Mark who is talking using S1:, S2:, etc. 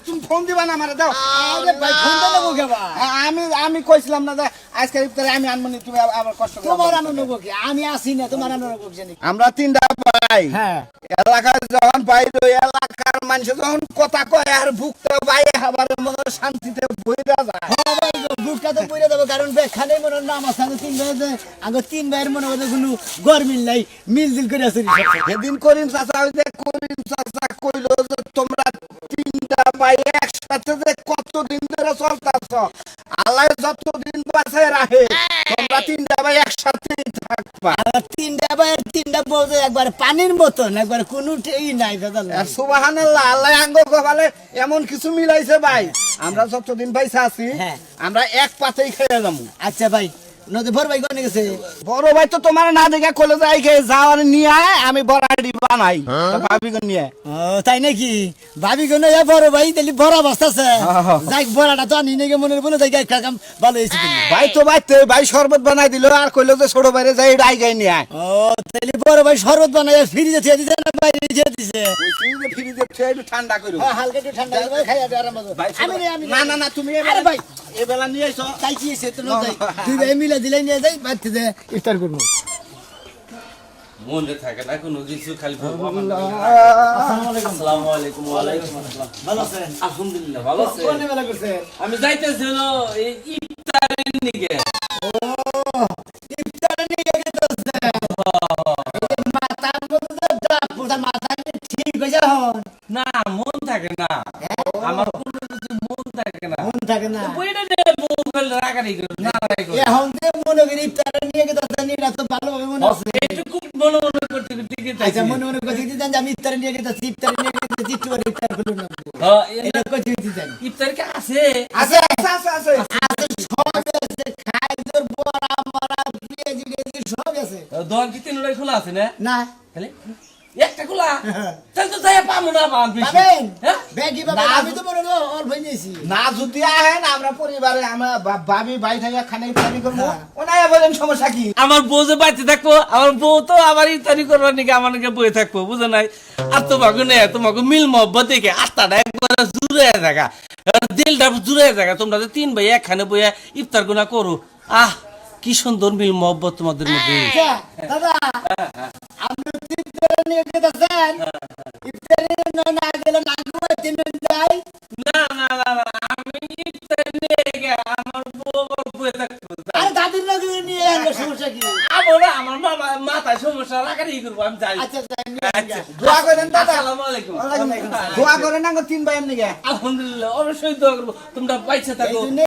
S1: তুমি ফোন দিবা না আমারে দাও।
S2: আরে ভাই ফোন তো নেবো কে ভাই?
S1: আমি কইছিলাম না যে আজকে ইফতারে আমি আনবো নি, তুমি আবার কষ্ট করো।
S2: তোমার আনো নেবো কি? আমি আসি না, তোমার আনো নেবো কি জানি?
S1: আমরা তিনটা ভাই,
S2: হ্যাঁ
S1: এলাকায় যখন বাইরে এলাকার মানুষ যখন কথা কয় আর বুকটা বাইরে আবার মনে হয় শান্তিতে বইরা যায়।
S2: বুকটা তো পড়ে দেবো, কারণ বেখানে মনে হয় নাম আছে আগে তিন ভাই, আগে তিন ভাইয়ের মনে হয় কোনো গরমিল নাই, মিলজিল করে আসি।
S1: সেদিন করিম চাচা, ওই যে করিম চাচা কইলো যে তোমরা তিনটা ভাই একসাথে যে কতদিন ধরে চলতেছ, আল্লাহ যতদিন বাঁচায় রাখে তোমরা তিনটা ভাই একসাথেই থাকবা।
S2: তিনটা ভাইয়ের তিনটা বউ যে একবার পানির মতন, একবার কোনো ই নাই বেদাল।
S1: আর সুবহানাল্লাহ, আল্লাহ আঙ্গ কপালে এমন কিছু মিলাইছে ভাই, আমরা যতদিন ভাইসা আছি
S2: হ্যাঁ।
S1: আমরা এক পাতেই খেয়ে যাবো।
S2: আচ্ছা ভাই, নদী ভর ভাই কোনে গেছে?
S1: বড় ভাই তো তোমার না দেখে কলে যাই খেয়ে যাওয়ার নিয়ে আয়, আমি বড়াড়ি বানাই তো ভাবি গো নিয়ে।
S2: ও তাই নাকি? ভাবি কোনে বড় ভাই তাহলে বড় অবস্থা আছে। যাই বড়াটা তো আনি নাকি মনে বলে তাই গায়ে কাম ভালো হয়েছে।
S1: ভাই তো ভাই শরবত বানাই দিল আর কইলো যে ছোট ভাইরে যাই ডাই গাই নিয়ে আয়।
S2: ও তাহলে বড় ভাই শরবত বানায় ফ্রিজে দিয়ে দিছে না বাইরে দিয়ে দিছে?
S1: ফ্রিজে ঠেয়ে একটু ঠান্ডা করো।
S2: হ্যাঁ হালকা একটু ঠান্ডা করে খাই আর আরাম হবে। আমি
S1: না না না, তুমি
S2: আরে ভাই
S1: এবেলা নিয়ে আইছো।
S2: তাই কি এসে তো নয় দুই ভাই মিলে দিলে নিয়ে যাই বাড়তে দে ইফতার করব।
S3: মনে থাকে না কোনো কিছু, খালি
S2: আসসালামু আলাইকুম।
S3: আসসালামু আলাইকুম। ওয়া আলাইকুম আসসালাম।
S2: ভালো আছেন?
S3: আলহামদুলিল্লাহ ভালো আছে।
S2: কোন বেলা করছেন?
S3: আমি যাইতেছি হলো এই ইফতারের নিকে।
S2: ও ইফতার নিয়ে গেছে। মাথার মধ্যে ডাক পুরা মাথা ঠিক হয়ে হন
S3: না মন থাকে না, আমার কোনো কিছু মন থাকে না।
S2: মন থাকে না।
S3: বইটা দে মোবাইল রাখানি করে না রাখাই করে।
S2: এখন যে মনে করি ইফতার নিয়ে গেছে নিরা তো ভালোভাবে মনে আছে।
S3: এইটুকু মনে মনে করতে ঠিক আছে।
S2: আচ্ছা মনে মনে কথা দিতেন যে আমি ইফতার নিয়ে গেছি, ইফতার নিয়ে গেছি, একটু পরে ইফতার করলাম না।
S3: হ্যাঁ
S2: এটা কথা দিতেন।
S3: ইফতার কি আছে?
S1: আছে আছে আছে আছে।
S2: আছে সব আছে, খাইজর বড়া মারা পেঁয়াজি টেজি সব আছে।
S3: দোকান কি তিনটাই খোলা আছে না?
S2: না
S3: খালি একটা খোলা? তাহলে তো যাই পাবো না পান বেশি।
S2: পাবেন
S3: হ্যাঁ
S2: ব্যাগি পাবেন। আমি তো মনে হয় অল্প নিয়েছি।
S1: না যদি আহেন আমরা পরিবারে আমরা ভাবি ভাই থেকে খানা ইফতারি করবো,
S2: হ্যাঁ।
S1: ওনাই বলেন সমস্যা কি?
S3: আমার বউ যে বাড়িতে থাকবো, আমার বউ তো আমার ইফতারি করবার নাকি আমার নাকি বয়ে থাকবো, বুঝো নাই? আর তোমাকে নেই, তোমাকে মিল মহব্বত দেখে আস্তাটা একবার জুড়ে থাকা, দিলটা জুড়ে থাকা, তোমরা যে তিন ভাই একখানে বইয়া ইফতার গুনা করো, আহ কি সুন্দর মিল মহব্বত তোমাদের মধ্যে।
S2: আচ্ছা, দাদা আপনি ইফতার নিয়ে গেছেন, ইফতার না গেলে না ঘুমাইতে যাই।
S3: না না না না, আমি ইফতার নিয়ে গিয়ে আমার বউ আবার বয়ে থাকবো।
S2: আরে দাদির নাকি নিয়ে আনলে সমস্যা কি?
S3: আমার মাথায় সমস্যা রাখারি করবো, আমি যাই।
S2: আচ্ছা
S3: আচ্ছা।
S1: দোয়া করেন দাদা।
S3: আসসালামু আলাইকুম।
S1: দোয়া করেন না গো তিন ভাইয়ের নিকে।
S3: আলহামদুলিল্লাহ, অবশ্যই দোয়া করবো তোমরা পয়সা থাকো।
S2: এই জন্যে